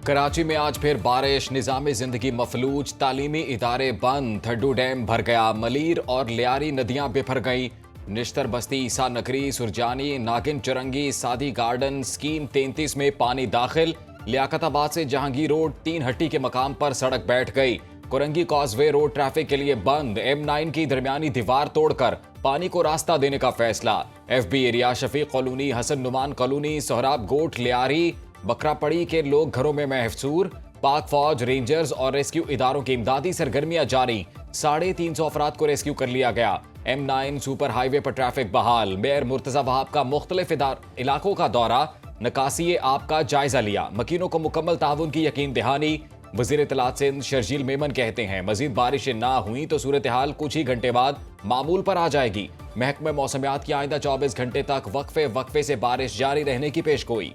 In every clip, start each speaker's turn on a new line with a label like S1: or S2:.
S1: कराची में आज फिर बारिश, निज़ामी जिंदगी मफलूज, तालीमी इदारे बंद, थड्डू डैम भर गया, मलीर और लियारी नदियां बिफर गईं। निश्तर बस्ती, ईसा नगरी, सुरजानी, नागिन चुरंगी, सादी गार्डन, स्कीम 33 में पानी दाखिल। लियाकताबाद से जहांगीर रोड 3 हट्टी के मकाम पर सड़क बैठ गई। कुरंगी कॉजवे रोड ट्रैफिक के लिए बंद। M9 की दरमियानी दीवार तोड़कर पानी को रास्ता देने का फैसला। FB area, Shafiq colony, Hasan Numan colony, Sohrab Goth, Lyari, Bakrapiri के लोग घरों में महफूज। पाक फौज, रेंजर्स और रेस्क्यू इदारों की इमदादी सरगर्मियां जारी। 350 अफराद को रेस्क्यू कर लिया गया। M9 सुपर हाईवे पर ट्रैफिक बहाल। मेयर मुर्तजा वहाब का मुख्तलिफ इलाकों का दौरा, नकासी आप का जायजा लिया। मकीनों को मुकम्मल ताउन की यकीन दहानी। वजीर इत्तलात सिंध शर्जील मेमन कहते हैं, मजीद बारिशें ना हुई तो सूरत हाल कुछ ही घंटे बाद मामूल पर आ जाएगी। महकमा मौसमियात की आइंदा 24 घंटे तक वक्फे से बारिश जारी रहने की पेशगोई।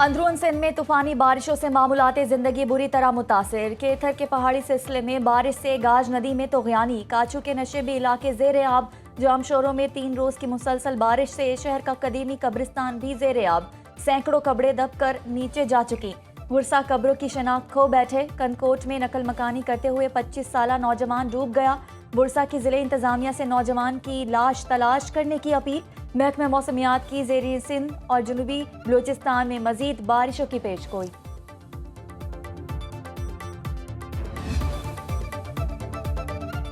S2: अंदरून सिंध में तूफानी बारिशों से मामूलाती जिंदगी बुरी तरह मुतासिर। केथर के पहाड़ी सिलसिले में बारिश से गाज नदी में तोगयानी, काचू के नशेबी इलाके जेर आब। जाम शोरों में 3 रोज की मुसलसल बारिश से शहर का कदीमी कब्रिस्तान भी जेर आब। सैकड़ों कब्रें दबकर नीचे जा चुकी। गुरसा कब्रों की शनाख्त खो बैठे। कनकोट में नकल मकानी करते हुए 25 साला नौजवान डूब गया। बुरसा की जिले इंतजामिया से नौजवान की लाश तलाश करने की अपील। महकमा मौसमियात की ज़ेरी सिंध और जनूबी बलूचिस्तान में मजीद बारिशों की पेशगोई।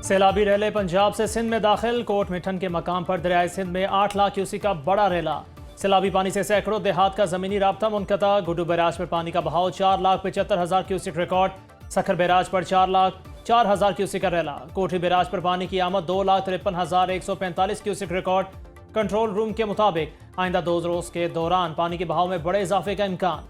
S3: सैलाबी रैले पंजाब से सिंध में दाखिल। कोट मिठन के मकाम पर दरियाए सिंध में 8 लाख क्यूसी का बड़ा रेला। सैलाबी पानी से सैकड़ों देहात का जमीनी राब्ता मुनक़ता। गुड्डू बैराज पर पानी का बहाव 4,75,000 क्यूसिक रिकॉर्ड। सखर बैराज पर 4,04,000 क्यूसिक का रेला। कोठी बैराज पर पानी की आमद 2,53,145 क्यूसिक रिकॉर्ड। कंट्रोल रूम के मुताबिक आइंदा 2 रोज के दौरान पानी के बहाव में बड़े इजाफे का इम्कान।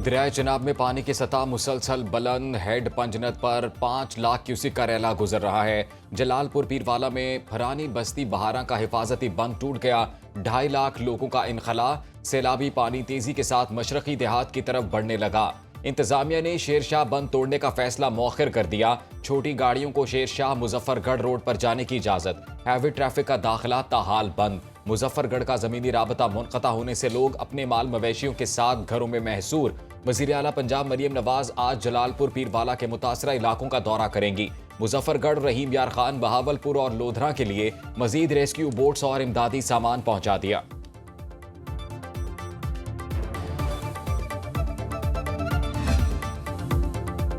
S1: दरियाए चिनाब में पानी की सतह मुसलसल बुलंद। हेड पंजनत पर 5 लाख क्यूसिक का रैला गुजर रहा है। जलालपुर पीरवाला में फरानी बस्ती बहारा का हिफाजती बंद टूट गया। 2.5 लाख लोगों का इनखला। सैलाबी पानी तेजी के साथ मशरकी देहात की तरफ बढ़ने लगा। इंतजामिया ने शेरशाह बंद तोड़ने का फैसला मौखिर कर दिया। छोटी गाड़ियों को शेरशाह मुजफ्फरगढ़ रोड पर जाने की इजाजत। हैवी ट्रैफिक का दाखिला ताहाल बंद। मुजफ्फरगढ़ का जमीनी राबता मुनक़ता होने से लोग अपने माल मवेशियों के साथ घरों में महसूर। वज़ीर आला पंजाब मरियम नवाज आज जलालपुर पीरवाला के मुतासरा इलाकों का दौरा करेंगी। मुजफ्फरगढ़, रहीम यार खान, बहावलपुर और लोधरा के लिए मजीद रेस्क्यू बोट्स और इमदादी सामान पहुंचा दिया।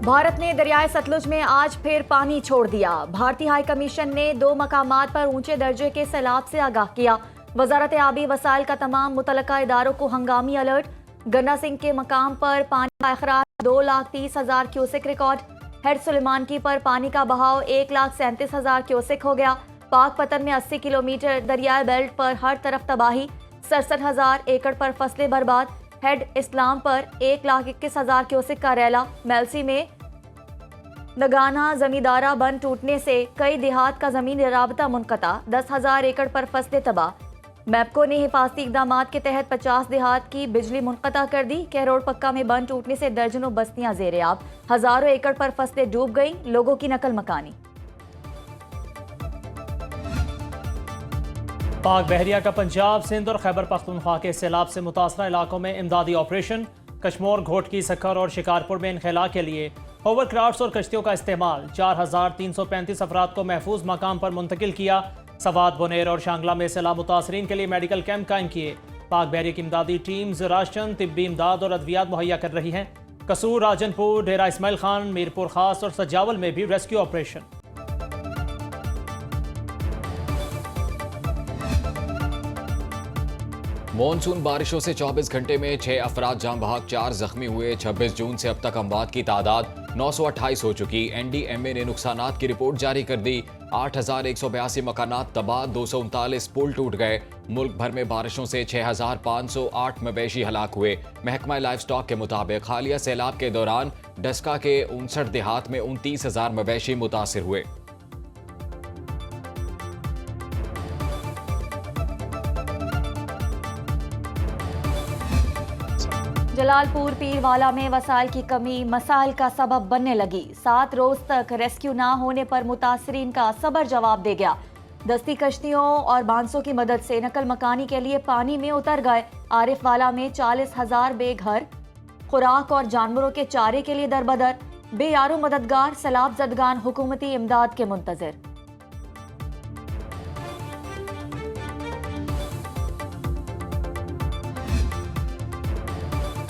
S2: भारत ने दरियाए सतलुज में आज फिर पानी छोड़ दिया। भारतीय हाई कमीशन ने 2 मकामात पर ऊंचे दर्जे के सैलाब से आगाह किया। वजारत आबी वसाइल का तमाम मुतलका इदारों को हंगामी अलर्ट। गन्ना सिंह के मकाम पर पानी का अखराज 2,30,000 क्यूसिक रिकॉर्ड। हेड सुलेमानकी पर पानी का बहाव 1,37,000 क्यूसिक हो गया। पाक पतन में 80 किलोमीटर दरियाई बेल्ट पर हर तरफ तबाही। 67,000 एकड़ पर फसलें बर्बाद। हेड इस्लाम पर 1,21,000 क्यूसिक का रैला। मेलसी में नगाना जमींदारा बंद टूटने से कई देहात का जमीनी राबता मुनक़ता। 10,000 एकड़ पर फसलें तबाह। मैपको ने हिफाजती इकदाम के तहत 50 देहात की बिजली मुनक़ता कर दी। कहरोड़ पक्का में बंद टूटने से दर्जनों बस्तियां ज़ेरे आब। हजारों एकड़ पर फसलें डूब गईं। लोगों की नकल मकानी।
S3: पाक बहरिया का पंजाब, सिंध और खैबर पख्तूनख्वा के सैलाब से मुतासरा इलाकों में इमदादी ऑपरेशन। कश्मोर, घोटकी, सखर और शिकारपुर में इनखला के लिए होवरक्राफ्ट्स और कश्तियों का इस्तेमाल। 4,335 अफराद को महफूज मकाम पर मुंतकिल किया। सवात, बुनेर और शांगला में सैलाब मुतासरीन के लिए मेडिकल कैंप कायम किए। पाक बहरिया की इमदादी टीम्स राशन, तिब्बी इमदाद और अद्वियात मुहैया कर रही हैं। कसूर, राजनपुर, डेरा इस्माइल खान, मीरपुर खास और सजावल में भी रेस्क्यू ऑपरेशन।
S1: मॉनसून बारिशों से 24 घंटे में 6 अफराद जान बहक, 4 जख्मी हुए। 26 जून से अब तक अमवात की तादाद 928 हो चुकी। NDMA ने नुकसानात की रिपोर्ट जारी कर दी। 8,182 मकानात तबाह, 239 पुल टूट गए। मुल्क भर में बारिशों से 6,508 मवेशी हलाक हुए। महकमा लाइफ स्टॉक के मुताबिक हालिया सैलाब के दौरान डस्का के 59 देहात में 29,000 मवेशी मुतासिर हुए।
S2: जलालपुर पीरवाला में वसाइल की कमी मसाइल का सबब बनने लगी। 7 रोज तक रेस्क्यू ना होने पर मुतासरीन का सबर जवाब दे गया। दस्ती कश्तियों और बांसों की मदद से नकल मकानी के लिए पानी में उतर गए। आरिफवाला में 40,000 बेघर, खुराक और जानवरों के चारे के लिए दरबदर। बेयारो मददगार, सैलाब जदगान हुकूमती इमदाद के मुंतजर।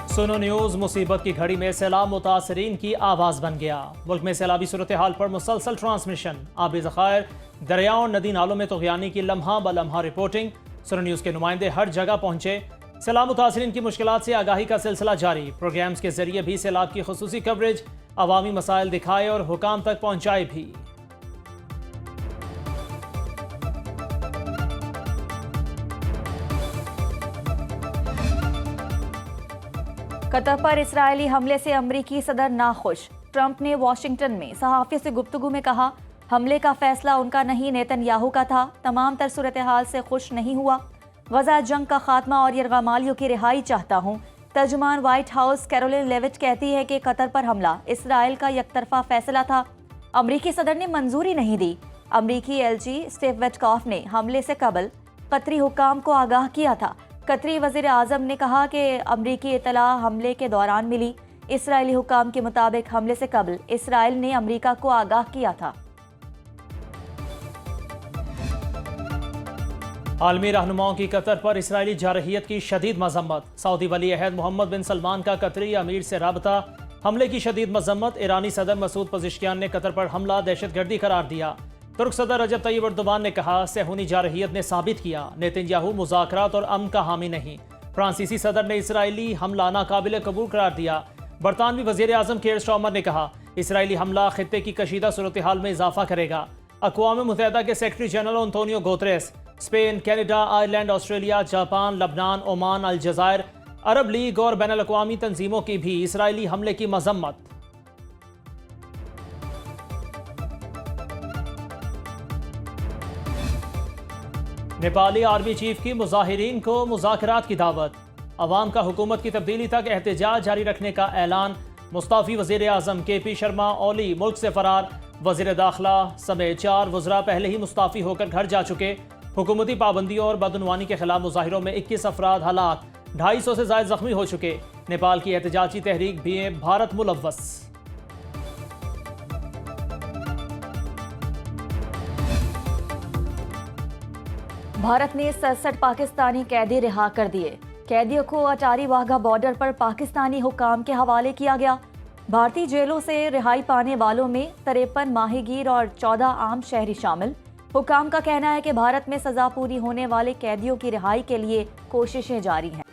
S3: सुनो न्यूज मुसीबत की घड़ी में सैलाब मुतासरीन की आवाज बन गया। मुल्क में सैलाबी सूरत हाल पर मुसलसल ट्रांसमिशन, आबी ज़खायर, दरियाओं नदी नालों में तुग़यानी की लम्हा ब लम्हा रिपोर्टिंग। सुनो न्यूज के नुमाइंदे हर जगह पहुंचे। सैलाब मुतासरीन की मुश्किलात से आगाही का सिलसिला जारी। प्रोग्राम्स के जरिए भी सैलाब की खुसूसी कवरेज, अवामी मसाइल दिखाए और हुकाम तक पहुंचाए भी।
S2: कतर पर इसराइली हमले से अमरीकी सदर नाखुश। ट्रंप ने वॉशिंगटन में सहाफ़ियों से गुफ्तगू में कहा, हमले का फैसला उनका नहीं नेतन्याहू का था। तमाम तर सूरत हाल से खुश नहीं हुआ। गजा जंग का खात्मा और यरगमालियों की रिहाई चाहता हूँ। तर्जुमान व्हाइट हाउस कैरोलिन लेविट कहती है कि कतर पर हमला इसराइल का यकतरफा फैसला था। अमरीकी सदर ने मंजूरी नहीं दी। अमरीकी एलची स्टीव विटकॉफ ने हमले से कबल कतरी हुकाम को आगाह किया था। कतरी वज़ीर आज़म ने कहा कि अमरीकी इतला हमले के दौरान मिली। इसराइली हुकाम के मुताबिक हमले से कबल इसराइल ने अमरीका को आगाह किया था।
S3: आलमी रहनुमाओं की कतर पर इसराइली जारहियत की शदीद मजम्मत। सऊदी वली अहद मोहम्मद बिन सलमान का कतरी अमीर से राबता। हमले की शदीद मजम्मत। ईरानी सदर मसूद पज़ेश्कियान ने कतर पर हमला दहशतगर्दी करार दिया। तुर्क सदर रजब तय्यब एर्दोगान ने कहा, सेहूनी जारहियत ने साबित किया नेतन्याहू मुज़ाकरात और अमन का हामी नहीं। फ्रांसीसी सदर ने इसराइली हमला नाकाबिल कबूल करार दिया। बरतानवी वज़ीर आज़म केयर स्टार्मर ने कहा, इसराइली हमला खित्ते की कशीदा सूरत हाल में इजाफा करेगा। अक़वाम मुत्तहिदा के secretary general Antonio Guterres Spain, Canada, Ireland, Australia, Japan, लबनान, ओमान, अलजज़ायर, अरब लीग और बैनुल अक़वामी तंजीमों की भी इसराइली हमले की मजम्मत। नेपाली आर्मी चीफ की मुजाहिरीन को मुज़ाकरात की दावत। अवाम का हुकूमत की तब्दीली तक एहतजाज जारी रखने का ऐलान। मुस्ताफ़ी वज़ीर आज़म KP शर्मा ओली मुल्क से फरार। वज़ीर दाखिला समेत 4 वज़रा पहले ही मुस्ताफ़ी होकर घर जा चुके। हुकूमती पाबंदियों और बदउनवानी के खिलाफ मुजाहिरों में 21 अफराद हलाक, 250 से ज़ायद जख्मी हो चुके। नेपाल की एहतजाजी तहरीक भी भारत मुलव्वस।
S2: भारत ने 67 पाकिस्तानी कैदी रिहा कर दिए। कैदियों को अटारी वाघा बॉर्डर पर पाकिस्तानी हुकाम के हवाले किया गया। भारतीय जेलों से रिहाई पाने वालों में 53 माहीगीर और 14 आम शहरी शामिल। हुकाम का कहना है कि भारत में सजा पूरी होने वाले कैदियों की रिहाई के लिए कोशिशें जारी हैं।